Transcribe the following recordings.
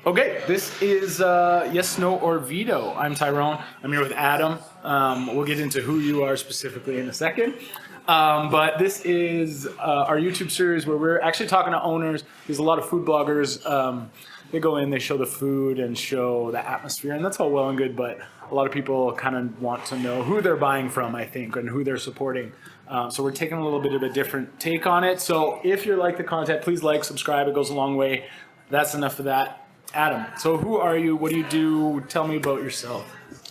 Okay, this is Yes, No, or Veto. I'm Tyrone. I'm here with Adam. We'll get into who you are specifically in a second. But this is our YouTube series where we're actually talking to owners. There's a lot of food bloggers. They go in, they show the food and show the atmosphere, and that's all well and good, but a lot of people kind of want to know who they're buying from, I think, and who they're supporting. So we're taking a little bit of a different take on it. So if you like the content, please like, subscribe. It goes a long way. That's enough of that. Adam, so who are you? What do you do? Tell me about yourself.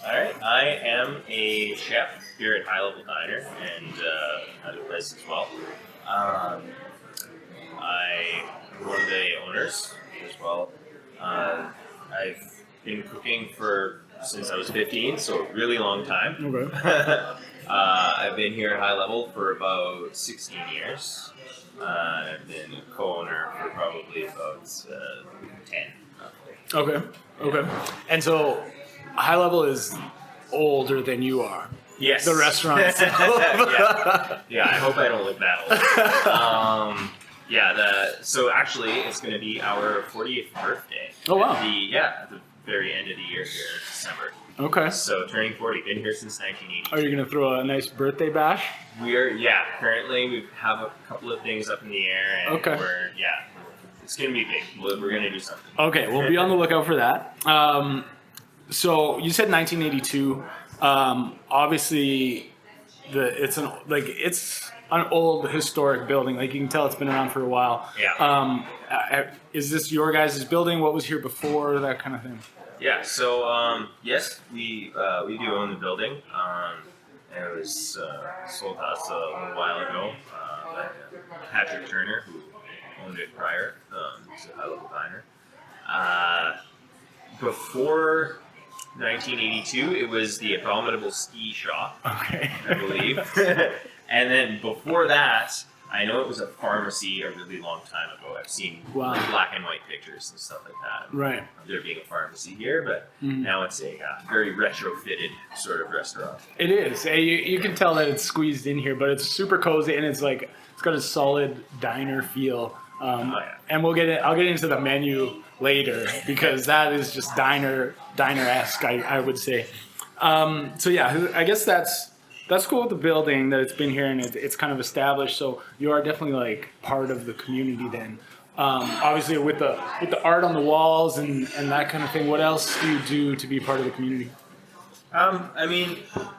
All right, I am a chef here at HighLevel Diner and other places as well. I'm one of the owners as well. I've been cooking since I was 15, so a really long time. Okay. I've been here at HighLevel for about 16 years. I've been a co-owner for probably about 10. Okay. Okay. And so HighLevel is older than you are. Yes. The restaurant itself. Yeah, I hope I don't look that old. So actually it's going to be our 40th birthday. Oh, wow. At the very end of the year here in December. Okay. So turning 40, been here since 1980. Are you going to throw a nice birthday bash? Currently we have a couple of things up in the air and it's going to be big. We're going to do something. Okay, we'll be on the lookout for that. So you said 1982. Obviously, it's an old historic building. Like you can tell, it's been around for a while. Yeah. Is this your guys' building? What was here before? That kind of thing. Yeah. So yes, we do own the building. And it was sold to us a little while ago by Patrick Turner, who owned it prior to HighLevel Diner. Before 1982, it was the Abominable Ski Shop, okay. I believe. And then before that, I know it was a pharmacy a really long time ago. I've seen black and white pictures and stuff like that. Right. Of there being a pharmacy here, but now it's a very retrofitted sort of restaurant. It is. You can tell that it's squeezed in here, but it's super cozy and it's got a solid diner feel. And I'll get into the menu later because that is just diner-esque, I would say. I guess that's cool with the building that it's been here and it's kind of established. So you are definitely part of the community then. Obviously with the art on the walls and that kind of thing. What else do you do to be part of the community?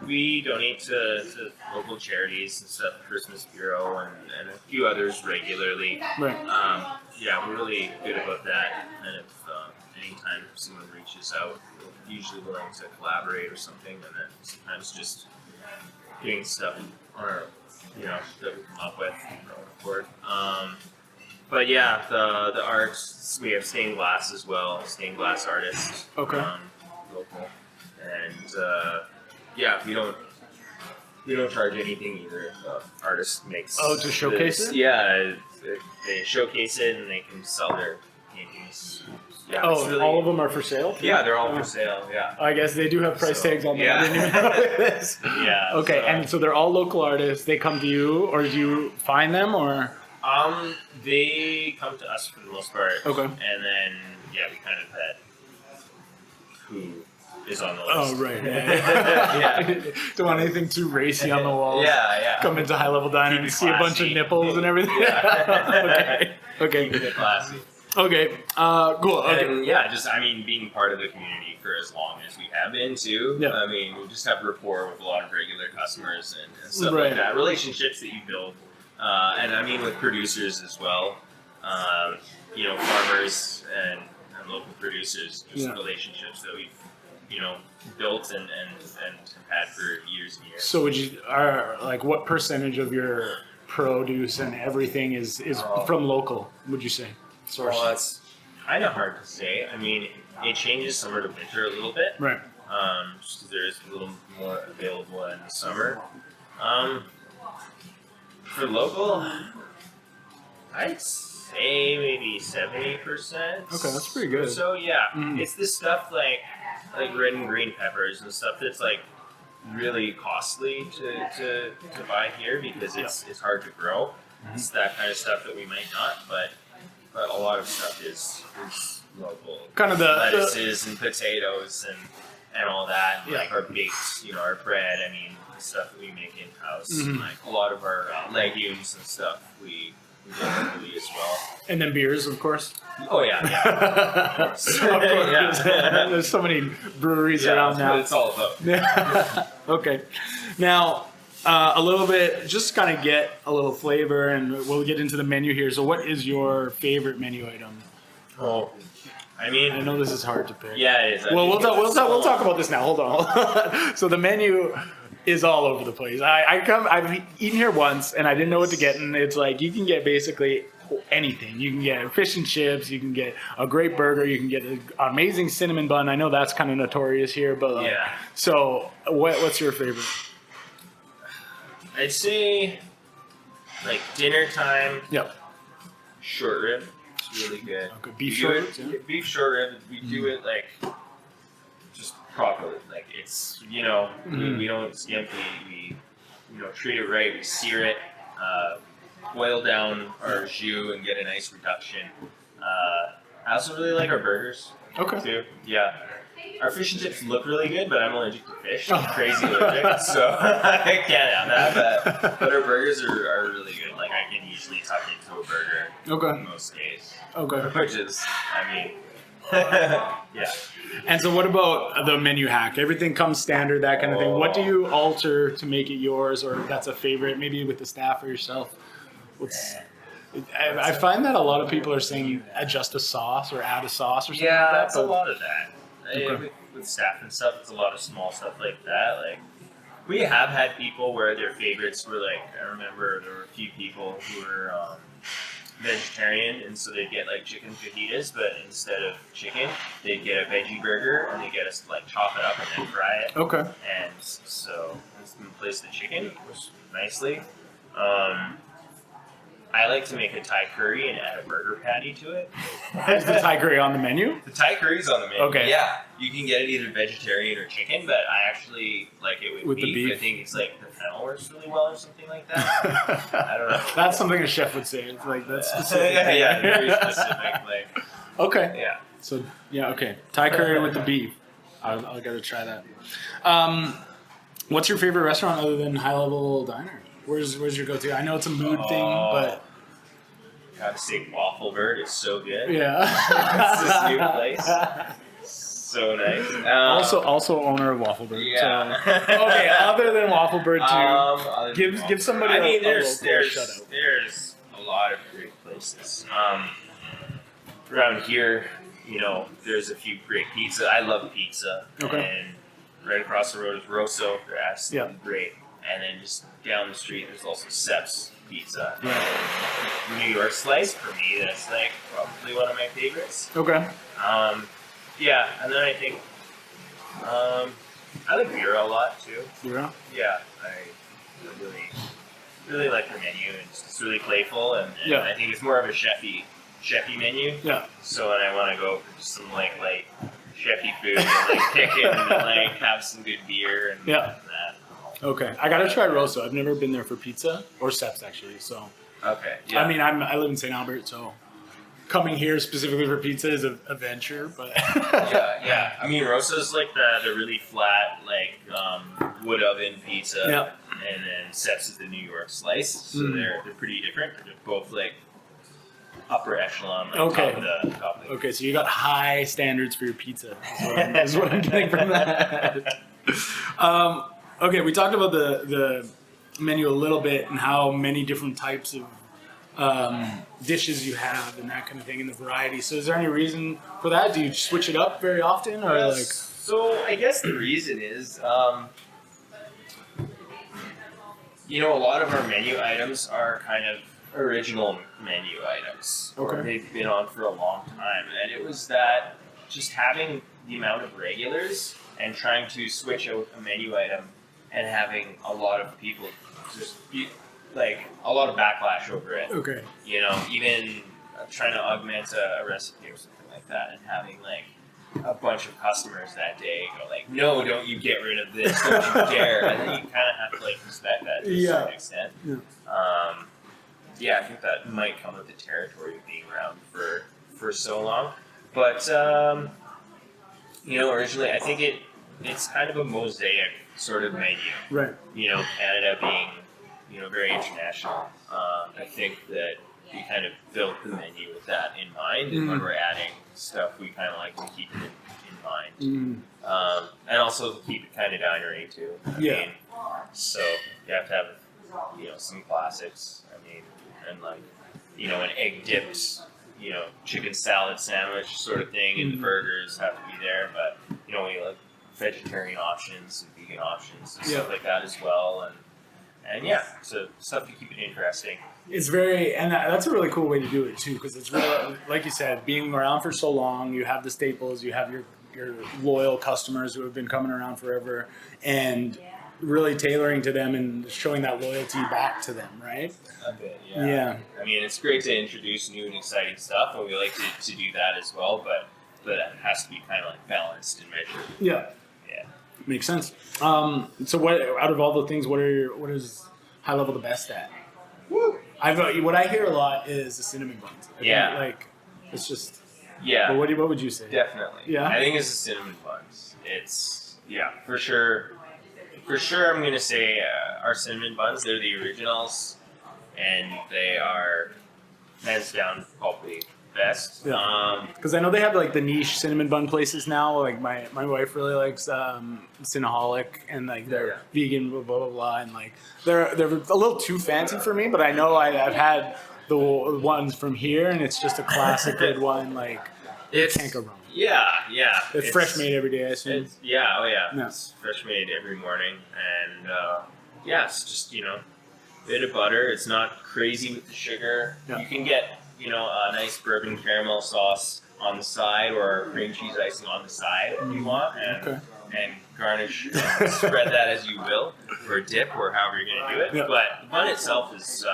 We donate to local charities and stuff, Christmas Bureau and a few others regularly. Right. We're really good about that. And if anytime someone reaches out, we're usually willing to collaborate or something, and then sometimes just doing stuff on our, that we come up with for the arts, we have stained glass as well, stained glass artists. Okay. Local. And we don't charge anything either. Artist makes to showcase it? Yeah, they showcase it and they can sell their paintings. Yeah, all of them are for sale? Yeah, they're all for sale. Yeah. I guess they do have price tags on them. Yeah. I didn't even know this. Yeah. Okay, and so they're all local artists. They come to you, or do you find them, or? They come to us for the most part. Okay. And then we kind of had who is on the list. Oh, right. Yeah. Don't want anything too racy on the walls. Yeah. Come into HighLevel Diner and see a bunch of nipples and everything. Okay. Keep it classy. Okay. Cool. Okay. And being part of the community for as long as we have been too. Yeah. We just have rapport with a lot of regular customers and stuff like that. Relationships that you build. And with producers as well. Farmers and local producers, just relationships that we've built and had for years and years. So what percentage of your produce and everything is from local, would you say? Source? Well, that's kind of hard to say. It changes summer to winter a little bit. Right. Just because there is a little more available in the summer. For local, I'd say maybe 70%. Okay, that's pretty good. So it's this stuff like red and green peppers and stuff that's really costly to buy here because it's hard to grow. It's that kind of stuff that we might not, but a lot of stuff is local Kind of the lettuces and potatoes and all that. Yeah. Like our baked, our bread. I mean, the stuff that we make in house. Mhm. Like a lot of our legumes and stuff we do locally as well. and then beers, of course. Oh yeah, Of course. Yeah. There's so many breweries Yeah, around that's now. what it's all about. Yeah. Okay. Now, a little bit, just kind of get a little flavor, and we'll get into the menu here. So, what is your favorite menu item? Oh, I mean, I know this is hard to pick. yeah, it is. Well, we'll talk about this now. Hold on. So the menu is all over the place. I've eaten here once, and I didn't know what to get, and it's like you can get basically anything. You can get fish and chips. You can get a great burger. You can get an amazing cinnamon bun. I know that's kind of notorious here, but like, Yeah. So what's your favorite? I'd say like dinner time. Yep. Short rib. It's really good. Okay, beef We short do ribs, it- yeah. Beef short rib. We do it like just properly. Like it's we don't skimp. We treat it right. We sear it. Boil down our jus and get a nice reduction. I also really like our burgers Okay. too. Yeah. Our fish and chips look really good, but I'm allergic to fish. Oh. I'm crazy allergic, so I can't have that. But our burgers are really good. Like I can usually tuck into a burger Okay. most days, Okay. which is, I mean, yeah. And so, what about the menu hack? Everything comes standard, that kind of thing. What do you alter to make it yours, or that's a favorite, maybe with the staff or yourself? I find that a lot of people are saying adjust a sauce or add a sauce or something Yeah, like that. it's a lot of that. Okay. With staff and stuff, it's a lot of small stuff like that. Like we have had people where their favorites were like, I remember there were a few people who were vegetarian, and so they'd get like chicken fajitas, but instead of chicken, they'd get a veggie burger, and they get us to like chop it up and then fry it. Okay. And so replace the chicken nicely. I like to make a Thai curry and add a burger patty to it. Is the Thai curry on the menu? The Thai curry's on the menu. Okay. Yeah, you can get it either vegetarian or chicken, but I actually like it with the beef? I think it's like the fennel works really well or something like that. I don't know. That's something a chef would say. It's like that's specific. yeah, very specific. Like, Okay. yeah. So yeah, okay. Thai curry with the beef. I'll gotta try that. What's your favorite restaurant other than HighLevel Diner? Where's your go-to? I know it's a mood thing, but Gotta say, Waffle Bird is so good. yeah. It's this new place. So nice. Also owner of Waffle Bird. Yeah. So, okay. Other than Waffle Bird, too. Other than Give somebody. I mean, a there's local shout out. there's a lot of great places. Around here, there's a few great pizza. I love pizza. Okay. And right across the road is Rosso. They're absolutely Yeah. great. And then just down the street, there's also Sep's Pizza. Yeah. New York slice for me. That's like probably one of my favorites. Okay. Yeah, and then I think I like beer a lot too. Yeah. Yeah, I really like their menu. It's really playful, and Yeah. I think it's more of a chefy menu. Yeah. So when I want to go for just some like light chefy food, and like pick it and like have some good beer and Yeah. that. Okay. I gotta try Rosso. I've never been there for pizza or Sep's actually. So Okay. Yeah. I mean, I live in St. Albert, so coming here specifically for pizza is a venture. But yeah. I mean, Rosso's like the really flat, like wood oven pizza. Yeah. And then Sep's is the New York slice. So they're pretty different. They're both like upper echelon, like Okay. top of the Okay, so you got high standards for your pizza. Is what I'm getting from that. Okay, we talked about the menu a little bit and how many different types of dishes you have and that kind of thing, and the variety. So, is there any reason for that? Do you switch it up very often, or like? So I guess the reason is, a lot of our menu items are kind of original menu items. Okay. Or they've been on for a long time, and it was that just having the amount of regulars and trying to switch out a menu item and having a lot of people just like a lot of backlash over it. Okay. Even trying to augment a recipe or something like that, and having like a bunch of customers that day go like, "No, don't you get rid of this? Don't you dare!" And then you kind of have to like respect that to a certain extent. Yeah. I think that might come with the territory of being around for so long. But originally I think it's kind of a mosaic sort of menu. Right. Canada being very international. I think that we kind of built the menu with that in mind, and when we're adding stuff, we kind of like to keep it in mind, and also keep it kind of diner-y too. I mean, so you have to have some classics. I mean, and like an egg dipped chicken salad sandwich sort of thing, and the burgers have to be there. But we like vegetarian options and vegan options and stuff like that as well, and so stuff to keep it interesting. It's that's a really cool way to do it too, because it's really, like you said, being around for so long, you have the staples, you have your loyal customers who have been coming around forever, and really tailoring to them and showing that loyalty back to them, right? A bit, yeah. I mean, it's great to introduce new and exciting stuff, and we like to do that as well, but it has to be kind of like balanced and measured. Yeah. Makes sense. So what out of all the things, what is HighLevel the best at? Woo! What I hear a lot is the cinnamon buns. I think, like, it's just. Yeah. But what would you say? Definitely. Yeah. I think it's the cinnamon buns. It's for sure. For sure, I'm gonna say our cinnamon buns. They're the originals, and they are hands down probably best. Yeah. Because I know they have like the niche cinnamon bun places now. Like my wife really likes Cinnaholic, and like they're vegan, blah blah blah, and like they're a little too fancy for me. But I know I've had the ones from here, and it's just a classic good one. Like can't go wrong. Yeah. It's fresh made every day, I assume. It's fresh made every morning, and it's just bit of butter. It's not crazy with the sugar. Yeah. You can get a nice bourbon caramel sauce on the side, or cream cheese icing on the side if you want, and garnish, spread that as you will, or dip, or however you're going to do it. Yeah. But the bun itself is,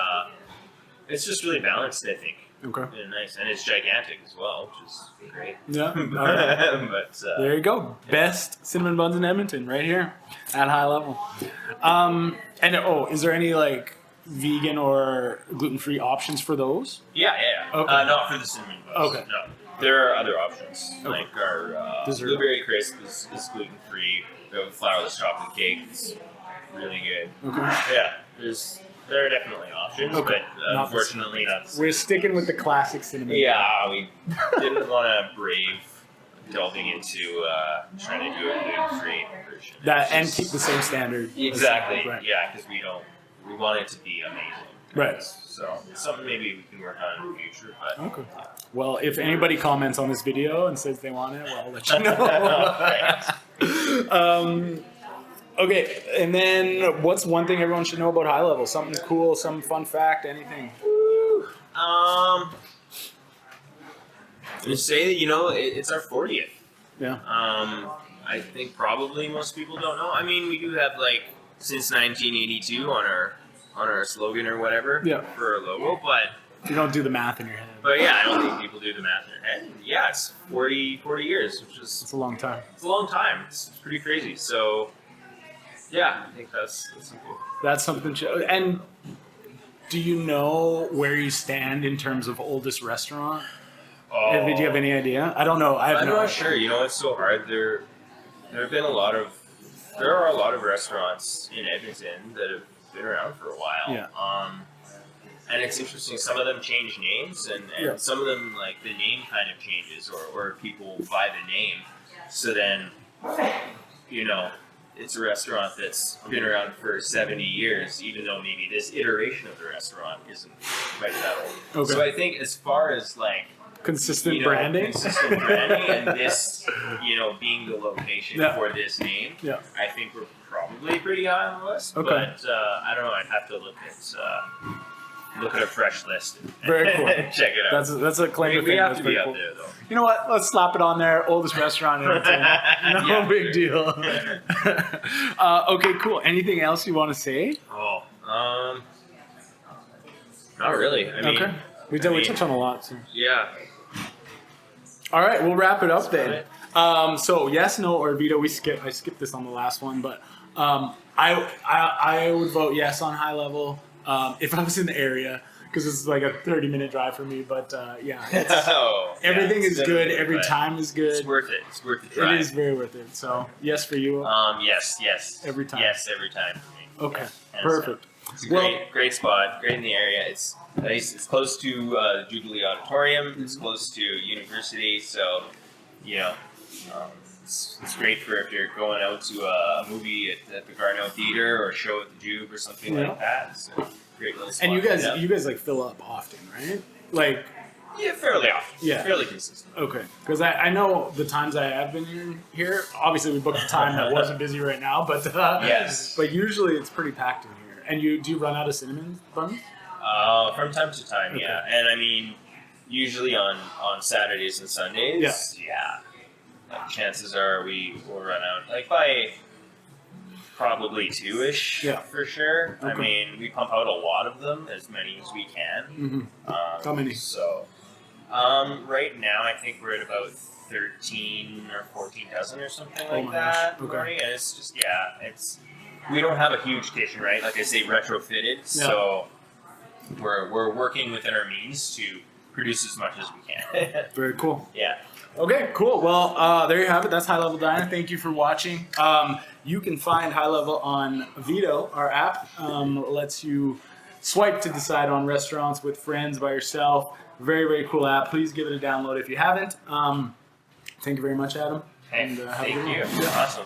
it's just really balanced, I think. Okay. And nice, and it's gigantic as well, which is great. Yeah. But there you go. Best cinnamon buns in Edmonton, right here at HighLevel. And is there any like vegan or gluten-free options for those? Yeah. Okay. Not for the cinnamon buns. Okay. No. There are other options. Okay. Like our blueberry crisp is gluten-free. We have flourless chocolate cake. It's really good. Okay. Yeah. There are definitely options, but unfortunately not. We're sticking with the classic cinnamon. Yeah, we didn't want to brave delving into trying to do a gluten-free version. And keep the same standard. Exactly. Right. Yeah, because we want it to be amazing. Right. So it's something maybe we can work on in the future. But okay. Well, if anybody comments on this video and says they want it, well, I'll let you know. Okay, and then what's one thing everyone should know about HighLevel? Something cool, some fun fact, anything? Just say that it's our 40th. Yeah. I think probably most people don't know. I mean, we do have like since 1982 on our slogan or whatever for our logo, but you don't do the math in your head. But yeah, I don't think people do the math in their head. Yeah, it's 40 years, which is it's a long time. It's a long time. It's pretty crazy. So. Yeah, I think that's cool. That's something. And do you know where you stand in terms of oldest restaurant? Oh. Do you have any idea? I don't know. I'm not sure. It's so hard. There are a lot of restaurants in Edmonton that have been around for a while. Yeah. And it's interesting. Some of them change names, and some of them like the name kind of changes, or people buy the name. So then, it's a restaurant that's been around for 70 years, even though maybe this iteration of the restaurant isn't quite that old. Okay. So I think as far as like consistent branding, and this, being the location for this name, I think we're probably pretty high on the list. Okay. But I don't know. I'd have to look at a fresh list. Very cool. Check it out. That's a claim to fame. We have to be out there, though. You know what? Let's slap it on there. Oldest restaurant in Edmonton. No big deal. Okay, cool. Anything else you want to say? Not really. I mean, we touched on a lot. So. Yeah. All right, we'll wrap it up then. So yes, no, or veto. I skipped this on the last one, but I would vote yes on HighLevel if I was in the area. because it's like a 30-minute drive for me. But yeah, Oh, yeah, everything it's is good. definitely, Every but time is good. It's worth it. It's worth the drive. It is very worth it. So yes for you. Yes. Every time. Yes, every time for me. Okay, Hands perfect. down. It's a great spot. Great in the area. It's nice. It's close to the Jubilee Auditorium. It's close to university. So, it's great for if you're going out to a movie at the Garneau Theater or a show at the Jube or something like that. It's a great little spot. And you guys like fill up often, right? Like. Yeah, fairly often. Yeah. Fairly consistent. Okay. Because I know the times I have been here, obviously we booked a time that wasn't busy right now, but yes. But usually it's pretty packed in here. And do you run out of cinnamon buns? From time to time, Okay. yeah. And I mean, usually on Saturdays and Sundays, like, chances are we will run out like by probably 2-ish for sure. Okay. I mean, we pump out a lot of them, as many as we can. Mm-hmm. How many? So, right now I think we're at about 13 or 14 dozen or something like my that. gosh. Okay. Morning. And it's just we don't have a huge kitchen, right? Like I say, retrofitted. So we're working within our means to produce as much as we can. Very cool. Yeah. Okay, cool. Well, there you have it. That's High Level Diner. Thank you for watching. You can find High Level on Veto, our app. Lets you swipe to decide on restaurants with friends, by yourself. Very, very cool app. Please give it a download if you haven't. Thank you very much, Adam. Hey, And, have a thank good one. you. Yeah. Awesome.